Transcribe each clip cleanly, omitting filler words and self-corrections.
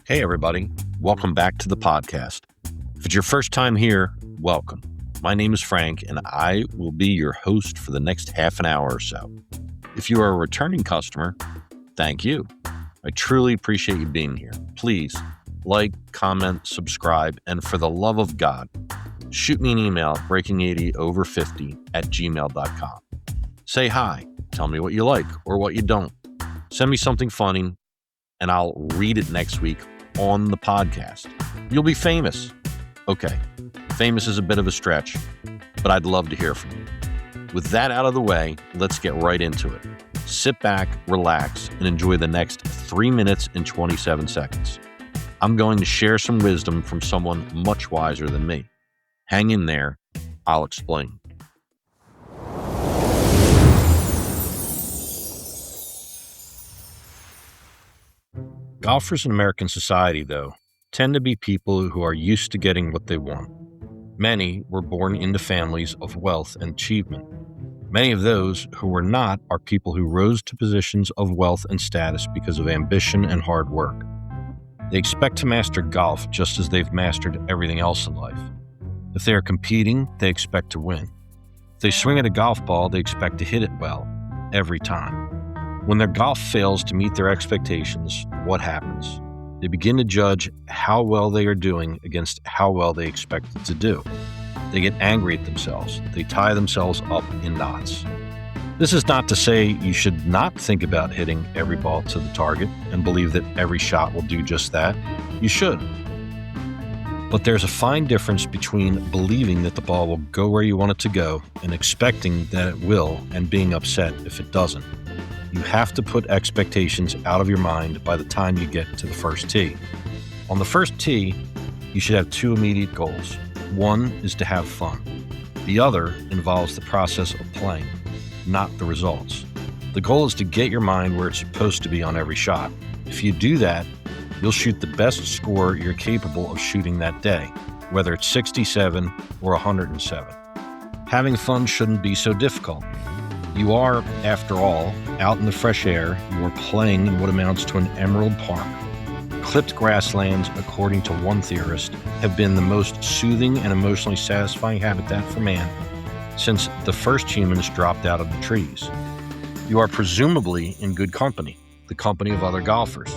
Hey, everybody. Welcome back to the podcast. If it's your first time here, welcome. My name is Frank, and I will be your host for the next half an hour or so. If you are a returning customer, thank you. I truly appreciate you being here. Please like, comment, subscribe, and for the love of God, shoot me an email at breaking80over50@gmail.com. Say hi. Tell me what you like or what you don't. Send me something funny, and I'll read it next week on the podcast. You'll be famous. Okay, famous is a bit of a stretch, but I'd love to hear from you. With that out of the way, let's get right into it. Sit back, relax, and enjoy the next 3 minutes and 27 seconds. I'm going to share some wisdom from someone much wiser than me. Hang in there. I'll explain. Golfers in American society, though, tend to be people who are used to getting what they want. Many were born into families of wealth and achievement. Many of those who were not are people who rose to positions of wealth and status because of ambition and hard work. They expect to master golf just as they've mastered everything else in life. If they are competing, they expect to win. If they swing at a golf ball, they expect to hit it well, every time. When their golf fails to meet their expectations, what happens? They begin to judge how well they are doing against how well they expected to do. They get angry at themselves. They tie themselves up in knots. This is not to say you should not think about hitting every ball to the target and believe that every shot will do just that. You should. But there's a fine difference between believing that the ball will go where you want it to go and expecting that it will and being upset if it doesn't. You have to put expectations out of your mind by the time you get to the first tee. On the first tee, you should have 2 immediate goals. One is to have fun. The other involves the process of playing, not the results. The goal is to get your mind where it's supposed to be on every shot. If you do that, you'll shoot the best score you're capable of shooting that day, whether it's 67 or 107. Having fun shouldn't be so difficult. You are, after all, out in the fresh air. You are playing in what amounts to an emerald park. Clipped grasslands, according to one theorist, have been the most soothing and emotionally satisfying habitat for man since the first humans dropped out of the trees. You are presumably in good company, the company of other golfers.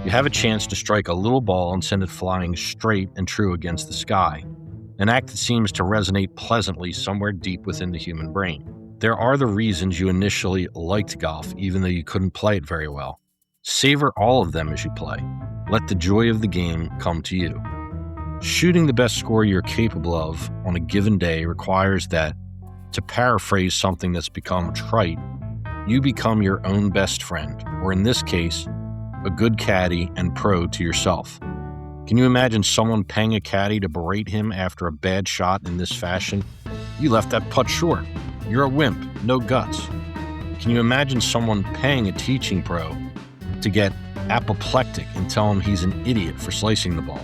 You have a chance to strike a little ball and send it flying straight and true against the sky, an act that seems to resonate pleasantly somewhere deep within the human brain. There are the reasons you initially liked golf, even though you couldn't play it very well. Savor all of them as you play. Let the joy of the game come to you. Shooting the best score you're capable of on a given day requires that, to paraphrase something that's become trite, you become your own best friend, or in this case, a good caddy and pro to yourself. Can you imagine someone paying a caddy to berate him after a bad shot in this fashion? You left that putt short. You're a wimp, no guts. Can you imagine someone paying a teaching pro to get apoplectic and tell him he's an idiot for slicing the ball?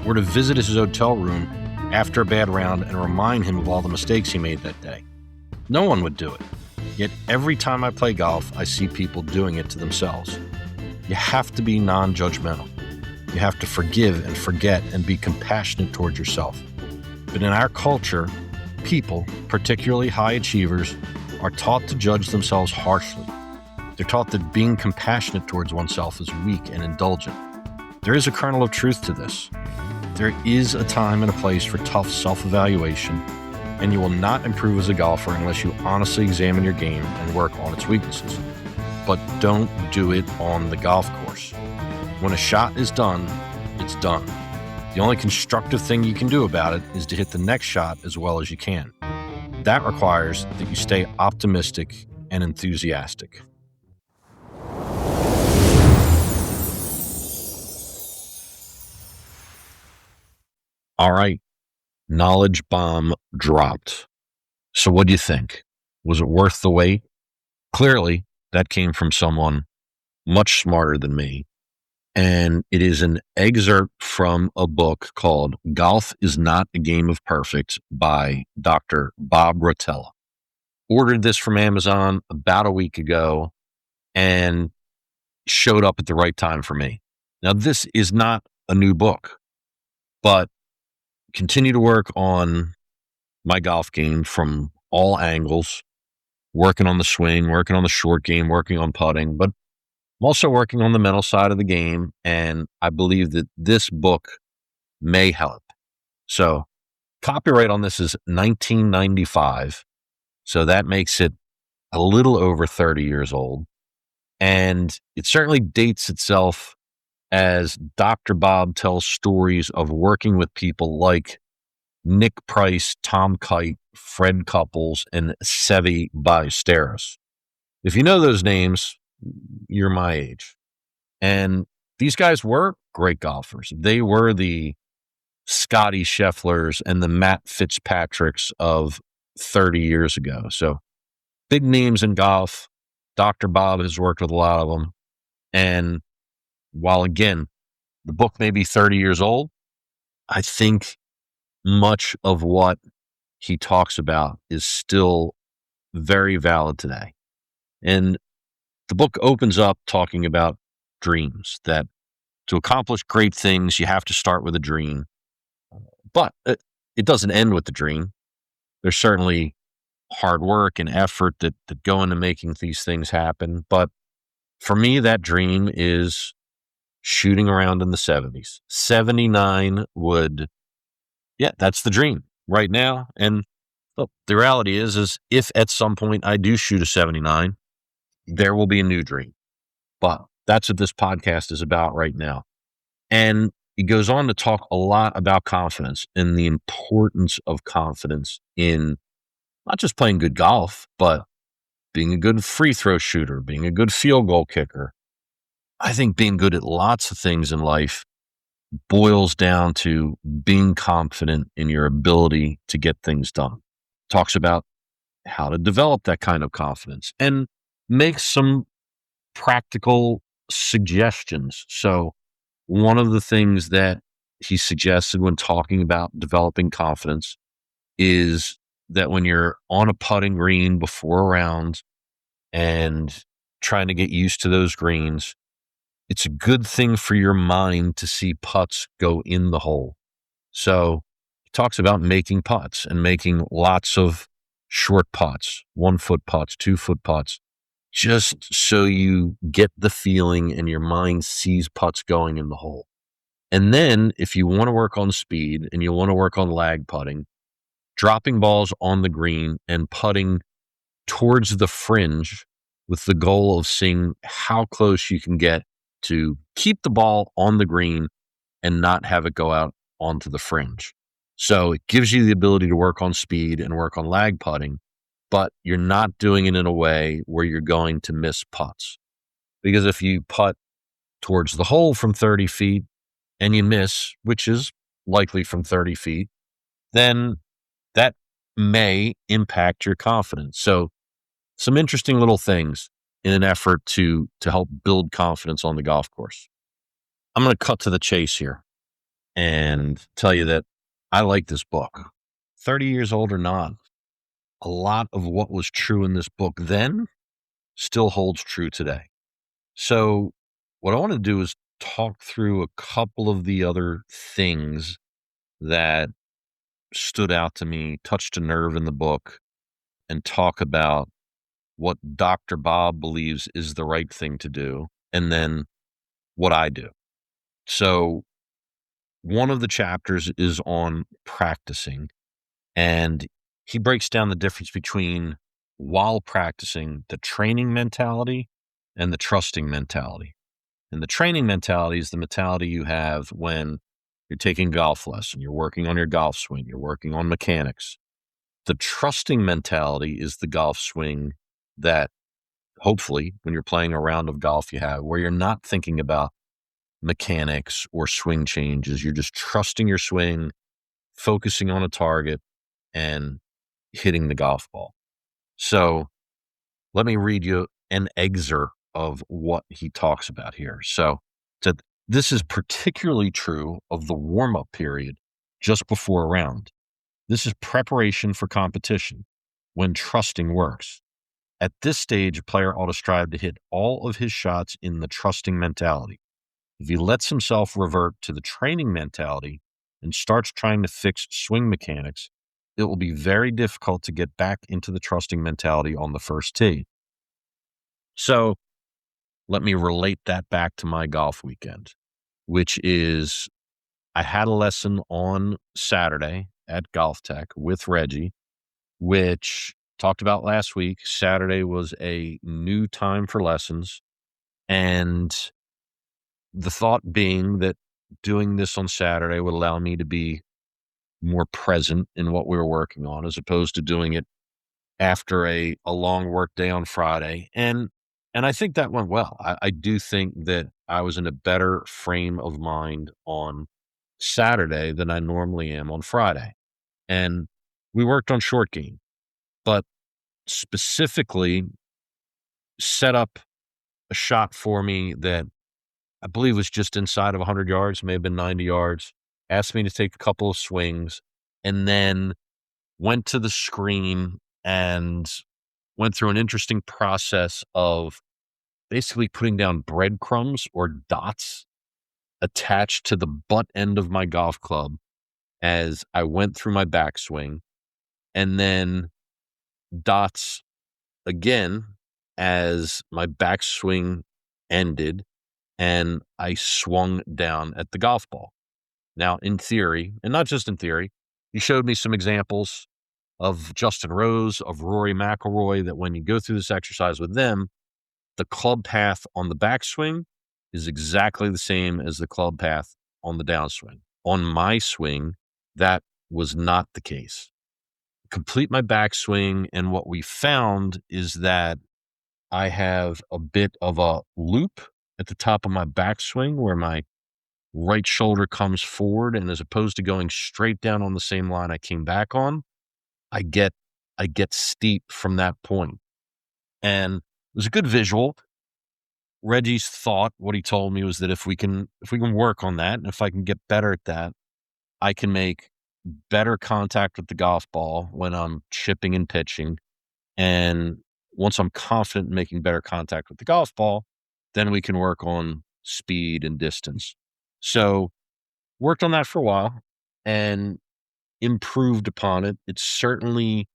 Or to visit his hotel room after a bad round and remind him of all the mistakes he made that day? No one would do it. Yet every time I play golf, I see people doing it to themselves. You have to be non-judgmental. You have to forgive and forget and be compassionate towards yourself. But in our culture, people, particularly high achievers, are taught to judge themselves harshly. They're taught that being compassionate towards oneself is weak and indulgent. There is a kernel of truth to this. There is a time and a place for tough self-evaluation, and you will not improve as a golfer unless you honestly examine your game and work on its weaknesses. But don't do it on the golf course. When a shot is done, it's done. The only constructive thing you can do about it is to hit the next shot as well as you can. That requires that you stay optimistic and enthusiastic. All right, knowledge bomb dropped. So what do you think? Was it worth the wait? Clearly, that came from someone much smarter than me. And it is an excerpt from a book called Golf is Not a Game of Perfect by Dr. Bob Rotella. Ordered this from Amazon about a week ago and showed up at the right time for me. Now, this is not a new book, but continue to work on my golf game from all angles, working on the swing, working on the short game, working on putting, but I'm also working on the mental side of the game. And I believe that this book may help. So, copyright on this is 1995. So that makes it a little over 30 years old. And it certainly dates itself as Dr. Bob tells stories of working with people like Nick Price, Tom Kite, Fred Couples, and Seve Ballesteros. If you know those names, you're my age. And these guys were great golfers. They were the Scotty Schefflers and the Matt Fitzpatricks of 30 years ago. So big names in golf. Dr. Bob has worked with a lot of them. And while, again, the book may be 30 years old, I think much of what he talks about is still very valid today. And the book opens up talking about dreams, that to accomplish great things, you have to start with a dream. But it doesn't end with the dream. There's certainly hard work and effort that go into making these things happen. But for me, that dream is shooting around in the 70s. 79 would, yeah, that's the dream right now. And look, the reality is if at some point I do shoot a 79, there will be a new dream. But that's what this podcast is about right now. And he goes on to talk a lot about confidence and the importance of confidence in not just playing good golf, but being a good free throw shooter, being a good field goal kicker. I think being good at lots of things in life boils down to being confident in your ability to get things done. Talks about how to develop that kind of confidence and makes some practical suggestions. So one of the things that he suggested when talking about developing confidence is that when you're on a putting green before a round and trying to get used to those greens, it's a good thing for your mind to see putts go in the hole. So he talks about making putts and making lots of short putts, 1 foot putts, 2 foot putts, just so you get the feeling and your mind sees putts going in the hole. And then if you want to work on speed and you want to work on lag putting, dropping balls on the green and putting towards the fringe with the goal of seeing how close you can get to keep the ball on the green and not have it go out onto the fringe. So it gives you the ability to work on speed and work on lag putting, but you're not doing it in a way where you're going to miss putts. Because if you putt towards the hole from 30 feet and you miss, which is likely from 30 feet, then that may impact your confidence. So some interesting little things in an effort to help build confidence on the golf course. I'm going to cut to the chase here and tell you that I like this book. 30 years old or not, a lot of what was true in this book then still holds true today. So what I want to do is talk through a couple of the other things that stood out to me, touched a nerve in the book, and talk about what Dr. Bob believes is the right thing to do, and then what I do. So one of the chapters is on practicing, and he breaks down the difference between, while practicing, the training mentality and the trusting mentality. And the training mentality is the mentality you have when you're taking golf lesson, you're working on your golf swing, you're working on mechanics. The trusting mentality is the golf swing that hopefully when you're playing a round of golf you have, where you're not thinking about mechanics or swing changes. You're just trusting your swing, focusing on a target, and hitting the golf ball. So let me read you an excerpt of what he talks about here. So this is particularly true of the warm-up period just before a round. This is preparation for competition when trusting works. At this stage, a player ought to strive to hit all of his shots in the trusting mentality. If he lets himself revert to the training mentality and starts trying to fix swing mechanics, it will be very difficult to get back into the trusting mentality on the first tee. So let me relate that back to my golf weekend, which is I had a lesson on Saturday at Golf Tech with Reggie, which talked about last week. Saturday was a new time for lessons. And the thought being that doing this on Saturday would allow me to be more present in what we were working on as opposed to doing it after a long work day on Friday. And I think that went well. I do think that I was in a better frame of mind on Saturday than I normally am on Friday. And we worked on short game, but specifically set up a shot for me that I believe was just inside of 100 yards, may have been 90 yards, asked me to take a couple of swings, and then went to the screen and went through an interesting process of basically putting down breadcrumbs or dots attached to the butt end of my golf club as I went through my backswing, and then dots again as my backswing ended and I swung down at the golf ball. Now, in theory, and not just in theory, he showed me some examples of Justin Rose, of Rory McIlroy, that when you go through this exercise with them, the club path on the backswing is exactly the same as the club path on the downswing. On my swing, that was not the case. Complete my backswing, and what we found is that I have a bit of a loop at the top of my backswing where my right shoulder comes forward, and as opposed to going straight down on the same line I came back on, I get steep from that point. And it was a good visual. Reggie's thought, what he told me was that if we can work on that, and if I can get better at that, I can make better contact with the golf ball when I'm chipping and pitching. And once I'm confident in making better contact with the golf ball, then we can work on speed and distance. So worked on that for a while and improved upon it. It's certainly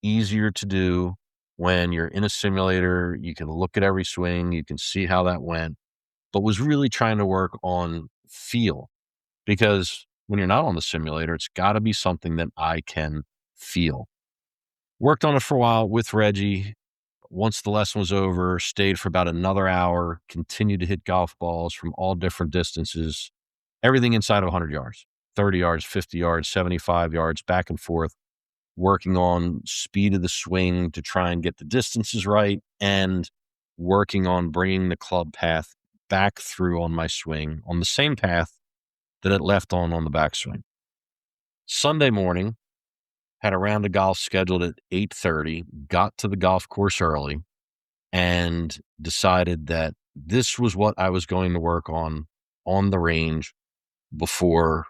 easier to do when you're in a simulator. You can look at every swing, you can see how that went, but was really trying to work on feel, because when you're not on the simulator, it's got to be something that I can feel. Worked on it for a while with Reggie. Once the lesson was over, stayed for about another hour, continued to hit golf balls from all different distances, everything inside of 100 yards, 30 yards, 50 yards, 75 yards, back and forth, working on speed of the swing to try and get the distances right, and working on bringing the club path back through on my swing on the same path that it left on the backswing. Sunday morning, had a round of golf scheduled at 8:30, got to the golf course early, and decided that this was what I was going to work on the range before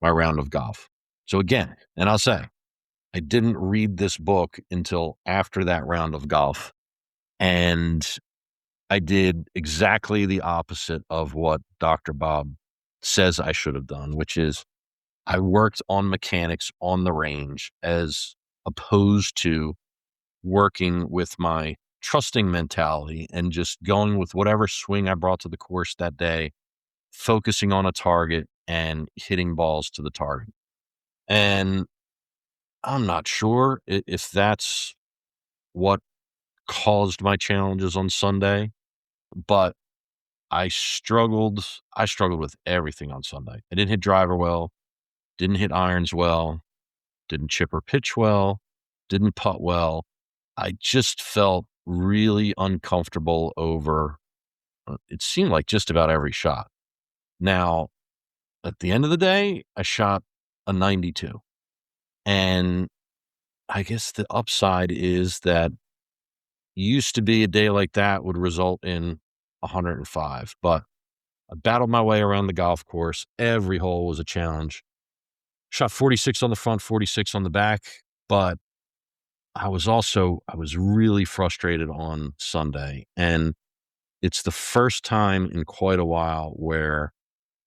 my round of golf. So again, and I'll say, I didn't read this book until after that round of golf, and I did exactly the opposite of what Dr. Bob says I should have done, which is I worked on mechanics on the range as opposed to working with my trusting mentality and just going with whatever swing I brought to the course that day, focusing on a target and hitting balls to the target. And I'm not sure if that's what caused my challenges on Sunday, but I struggled. I struggled with everything on Sunday. I didn't hit driver well, didn't hit irons well, didn't chip or pitch well, didn't putt well. I just felt really uncomfortable over, it seemed like just about every shot. Now, at the end of the day, I shot a 92. And I guess the upside is that used to be a day like that would result in 105, but I battled my way around the golf course. Every hole was a challenge. Shot 46 on the front, 46 on the back, but I was really frustrated on Sunday. And It's the first time in quite a while where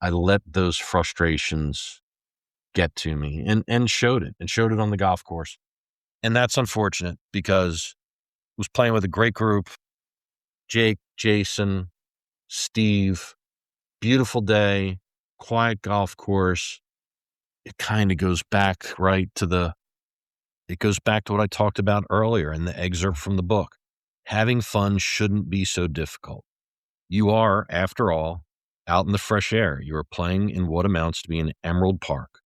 I let those frustrations get to me and showed it on the golf course. And that's unfortunate because I was playing with a great group, Jake, Jason, Steve, beautiful day, quiet golf course. It kind of goes back it goes back to what I talked about earlier in the excerpt from the book. Having fun shouldn't be so difficult. You are, after all, out in the fresh air. You are playing in what amounts to be an emerald park.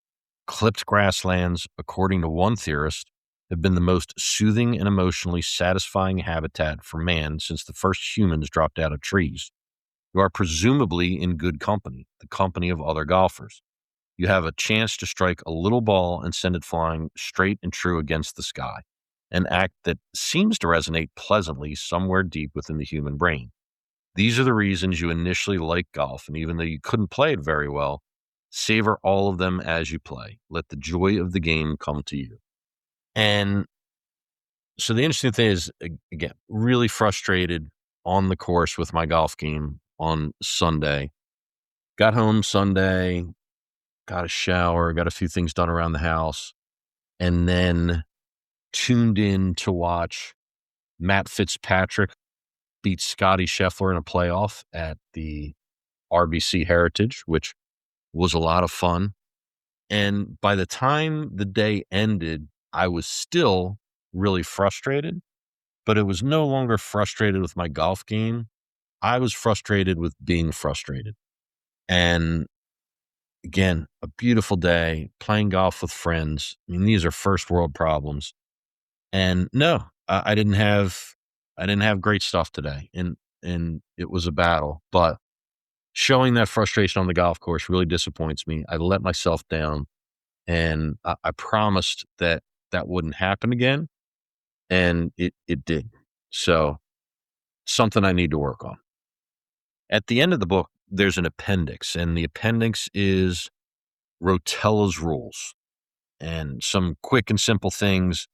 Clipped grasslands, according to one theorist, have been the most soothing and emotionally satisfying habitat for man since the first humans dropped out of trees. You are presumably in good company, the company of other golfers. You have a chance to strike a little ball and send it flying straight and true against the sky, an act that seems to resonate pleasantly somewhere deep within the human brain. These are the reasons you initially like golf, and even though you couldn't play it very well, savor all of them as you play. Let the joy of the game come to you. And so the interesting thing is, again, really frustrated on the course with my golf game on Sunday. Got home Sunday, got a shower, got a few things done around the house, and then tuned in to watch Matt Fitzpatrick beat Scotty Scheffler in a playoff at the RBC Heritage, which was a lot of fun. And by the time the day ended, I was still really frustrated, but it was no longer frustrated with my golf game. I was frustrated with being frustrated. And again, a beautiful day, playing golf with friends. I mean, these are first world problems. And no, I didn't have great stuff today. And it was a battle, but showing that frustration on the golf course really disappoints me. I let myself down, and I promised that that wouldn't happen again, and it did. So something I need to work on. At the end of the book, there's an appendix, and the appendix is Rotella's rules and some quick and simple things.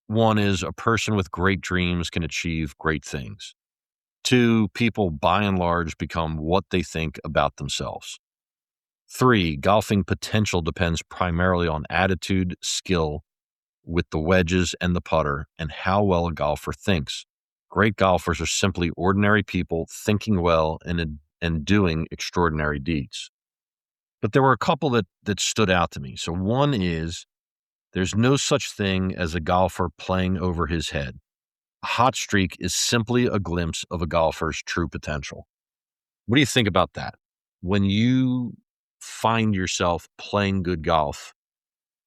One is a person with great dreams can achieve great things. Two, people by and large become what they think about themselves. Three, golfing potential depends primarily on attitude, skill with the wedges and the putter, and how well a golfer thinks. Great golfers are simply ordinary people thinking well and doing extraordinary deeds. But there were a couple that stood out to me. So one is there's no such thing as a golfer playing over his head. A hot streak is simply a glimpse of a golfer's true potential. What do you think about that? When you find yourself playing good golf,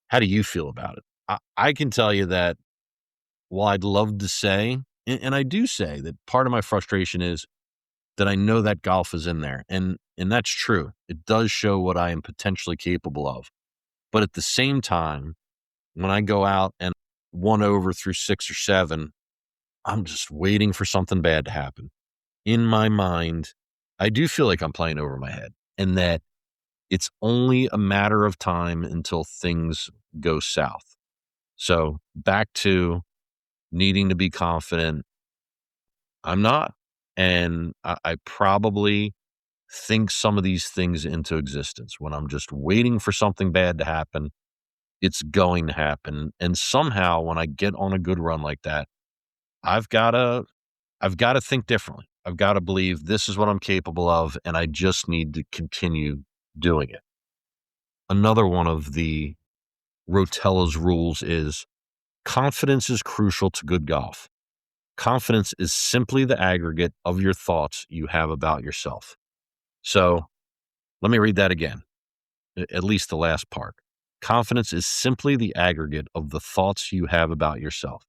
how do you feel about it? I can tell you that while I'd love to say, and I do say that part of my frustration is that I know that golf is in there. And that's true. It does show what I am potentially capable of. But at the same time, when I go out and 1 over through 6 or 7, I'm just waiting for something bad to happen. In my mind, I do feel like I'm playing over my head and that it's only a matter of time until things go south. So back to needing to be confident. I'm not. And I probably think some of these things into existence when I'm just waiting for something bad to happen. It's going to happen. And somehow when I get on a good run like that, I've got to think differently. I've got to believe this is what I'm capable of, and I just need to continue doing it. Another one of the Rotella's rules is confidence is crucial to good golf. Confidence is simply the aggregate of your thoughts you have about yourself. So let me read that again, at least the last part. Confidence is simply the aggregate of the thoughts you have about yourself.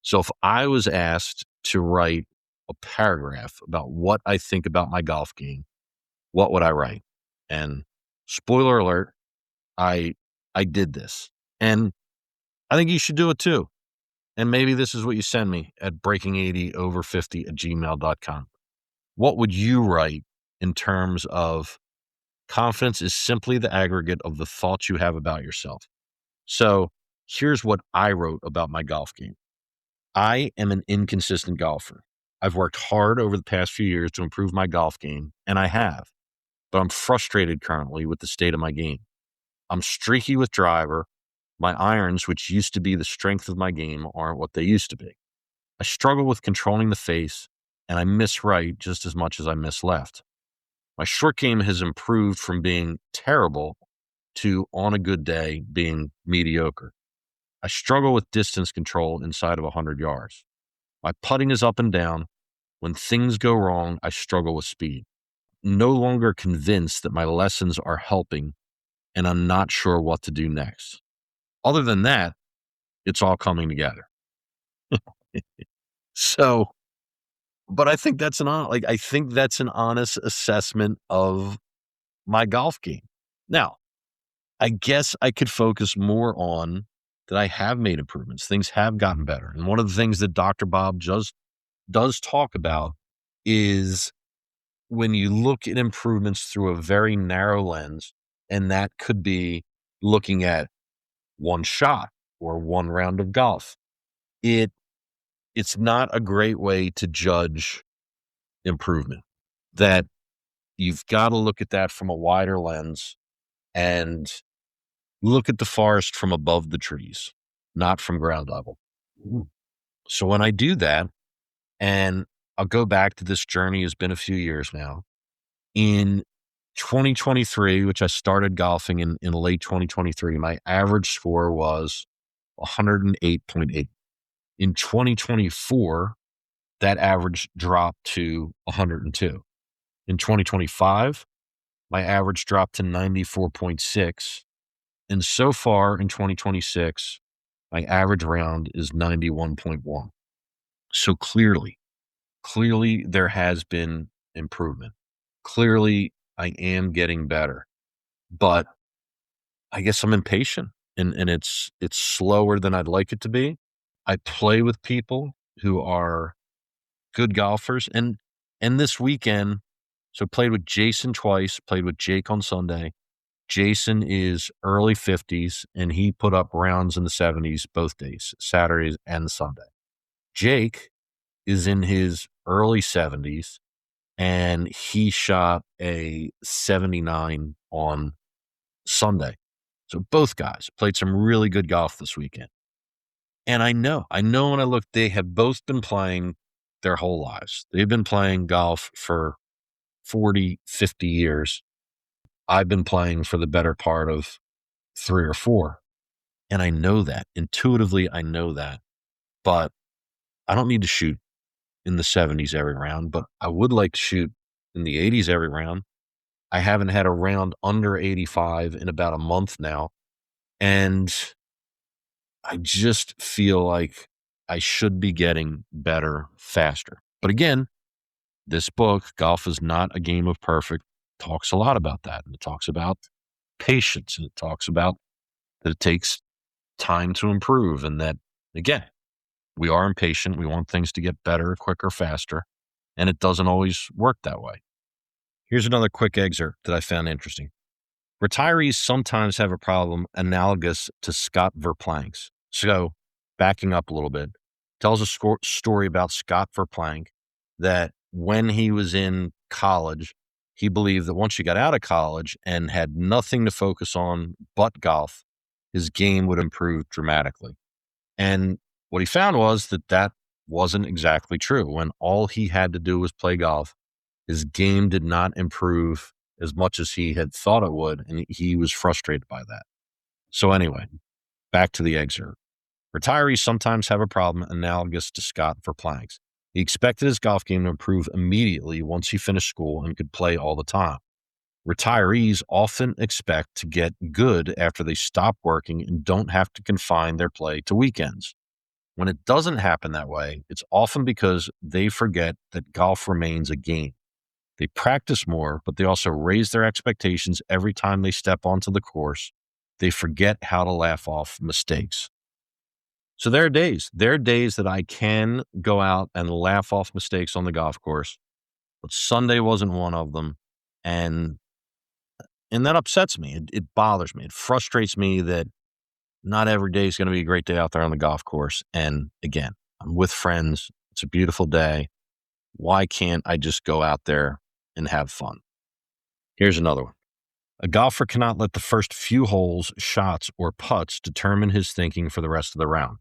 So if I was asked to write a paragraph about what I think about my golf game, what would I write? And spoiler alert, I did this. And I think you should do it too. And maybe this is what you send me at breaking80over50@gmail.com. What would you write in terms of confidence is simply the aggregate of the thoughts you have about yourself? So here's what I wrote about my golf game. I am an inconsistent golfer. I've worked hard over the past few years to improve my golf game, and I have, but I'm frustrated currently with the state of my game. I'm streaky with driver. My irons, which used to be the strength of my game, aren't what they used to be. I struggle with controlling the face, and I miss right just as much as I miss left. My short game has improved from being terrible to, on a good day, being mediocre. I struggle with distance control inside of 100 yards. My putting is up and down. When things go wrong, I struggle with speed. No longer convinced that my lessons are helping, and I'm not sure what to do next. Other than that, it's all coming together. So, but I think that's I think that's an honest assessment of my golf game. Now, I guess I could focus more on that I have made improvements. Things have gotten better. And one of the things that Dr. Bob just does talk about is when you look at improvements through a very narrow lens, and that could be looking at one shot or one round of golf. It's not a great way to judge improvement. That you've got to look at that from a wider lens and look at the forest from above the trees, not from ground level. So when I do that, and I'll go back to this journey, has been a few years now. In 2023, which I started golfing in late 2023, my average score was 108.8. In 2024, that average dropped to 102. In 2025, my average dropped to 94.6. And so far in 2026, my average round is 91.1. So clearly there has been improvement. Clearly I am getting better, but I guess I'm impatient and it's slower than I'd like it to be. I play with people who are good golfers and this weekend, so played with Jason twice, played with Jake on Sunday. Jason is early 50s and he put up rounds in the 70s both days, Saturdays and Sunday. Jake is in his early 70s and he shot a 79 on Sunday. So both guys played some really good golf this weekend. And I know when I look, they have both been playing their whole lives. They've been playing golf for 40, 50 years. I've been playing for the better part of 3 or 4. And I know that. Intuitively, I know that. But I don't need to shoot in the 70s every round, but I would like to shoot in the 80s every round. I haven't had a round under 85 in about a month now. And I just feel like I should be getting better faster. But again, this book, Golf is Not a Game of Perfect, talks a lot about that. And it talks about patience and it talks about that it takes time to improve and that, again, we are impatient. We want things to get better, quicker, faster, and it doesn't always work that way. Here's another quick excerpt that I found interesting. Retirees sometimes have a problem analogous to Scott Verplank's. So, backing up a little bit, tells a story about Scott Verplank that when he was in college, he believed that once you got out of college and had nothing to focus on but golf, his game would improve dramatically. And what he found was that wasn't exactly true. When all he had to do was play golf, his game did not improve as much as he had thought it would, and he was frustrated by that. So anyway, back to the excerpt. Retirees sometimes have a problem analogous to Scott Verplank's. He expected his golf game to improve immediately once he finished school and could play all the time. Retirees often expect to get good after they stop working and don't have to confine their play to weekends. When it doesn't happen that way, it's often because they forget that golf remains a game. They practice more, but they also raise their expectations every time they step onto the course. They forget how to laugh off mistakes. So there are days that I can go out and laugh off mistakes on the golf course, but Sunday wasn't one of them. And that upsets me. It bothers me. It frustrates me that not every day is going to be a great day out there on the golf course. And again, I'm with friends. It's a beautiful day. Why can't I just go out there and have fun? Here's another one. A golfer cannot let the first few holes, shots, or putts determine his thinking for the rest of the round.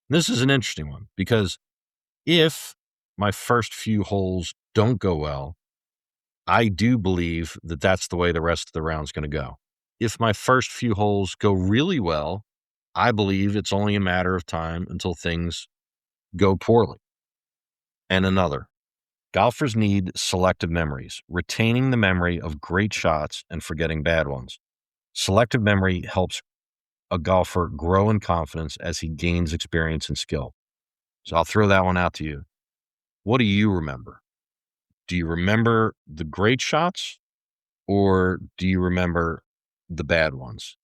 This is an interesting one because if my first few holes don't go well, I do believe that that's the way the rest of the round's going to go. If my first few holes go really well, I believe it's only a matter of time until things go poorly. And another, golfers need selective memories, retaining the memory of great shots and forgetting bad ones. Selective memory helps a golfer grow in confidence as he gains experience and skill. So I'll throw that one out to you. What do you remember? Do you remember the great shots or do you remember the bad ones?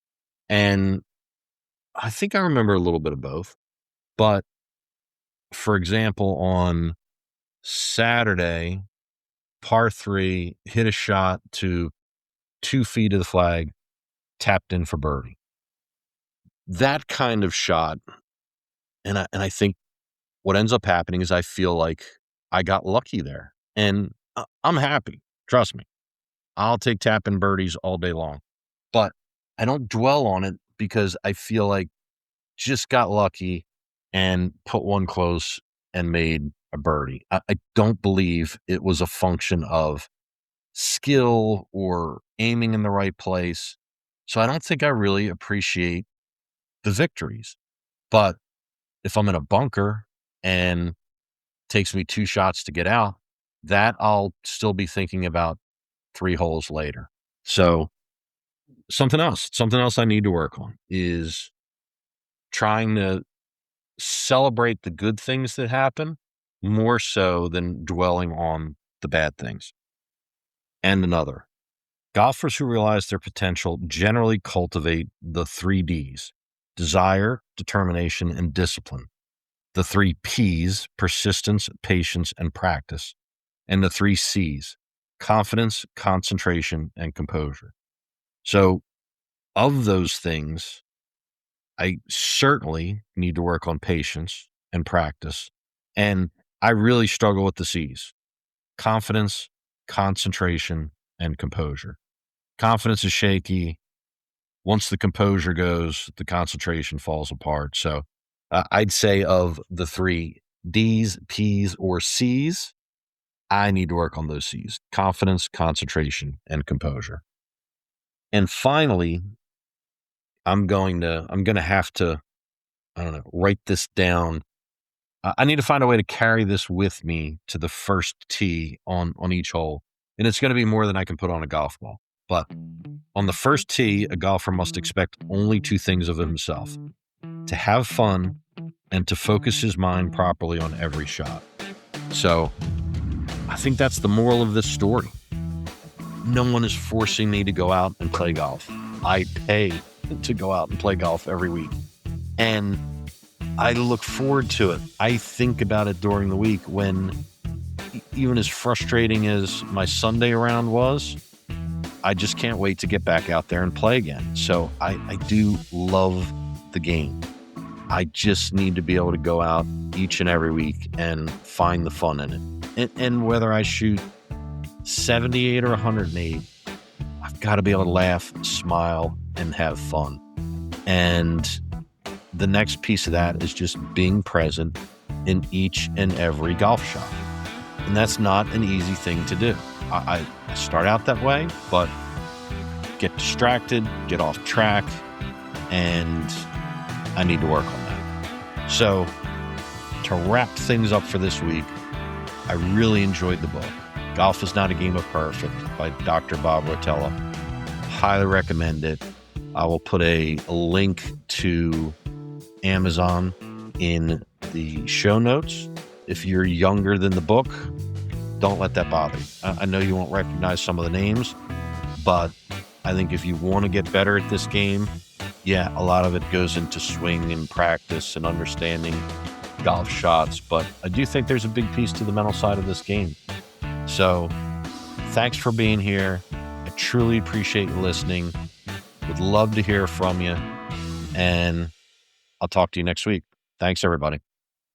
And I think I remember a little bit of both. But for example, on Saturday, par 3, hit a shot to 2 feet of the flag, tapped in for birdie. That kind of shot, and I think what ends up happening is I feel like I got lucky there. And I'm happy. Trust me. I'll take tap-in birdies all day long. But I don't dwell on it because I feel like just got lucky and put one close and made a birdie. I don't believe it was a function of skill or aiming in the right place. So I don't think I really appreciate the victories. But if I'm in a bunker and it takes me 2 shots to get out, that I'll still be thinking about 3 holes later. So something else I need to work on is trying to celebrate the good things that happen more so than dwelling on the bad things. And another, golfers who realize their potential generally cultivate the 3 Ds: desire, determination, and discipline. The 3 Ps: persistence, patience, and practice. And the 3 Cs: confidence, concentration, and composure. So of those things, I certainly need to work on patience and practice. And I really struggle with the C's: confidence, concentration, and composure. Confidence is shaky. Once the composure goes, the concentration falls apart. So I'd say of the 3 D's, P's, or C's, I need to work on those C's: confidence, concentration, and composure. And finally, I'm going to have to, I don't know, write this down. I need to find a way to carry this with me to the first tee on each hole. And it's going to be more than I can put on a golf ball. But on the first tee, a golfer must expect only 2 things of himself: to have fun and to focus his mind properly on every shot. So I think that's the moral of this story. No one is forcing me to go out and play golf. I pay to go out and play golf every week. And I look forward to it. I think about it during the week when, even as frustrating as my Sunday round was, I just can't wait to get back out there and play again. So I do love the game. I just need to be able to go out each and every week and find the fun in it. And whether I shoot 78 or 108, I've got to be able to laugh, smile, and have fun. And the next piece of that is just being present in each and every golf shot. And that's not an easy thing to do. I start out that way, but get distracted, get off track, and I need to work on that. So to wrap things up for this week, I really enjoyed the book, Golf is Not a Game of Perfect by Dr. Bob Rotella. Highly recommend it. I will put a link to Amazon in the show notes. If you're younger than the book, don't let that bother you. I know you won't recognize some of the names, but I think if you want to get better at this game, yeah, a lot of it goes into swing and practice and understanding golf shots, but I do think there's a big piece to the mental side of this game. So thanks for being here. I truly appreciate you listening. Would love to hear from you, and I'll talk to you next week. Thanks, everybody.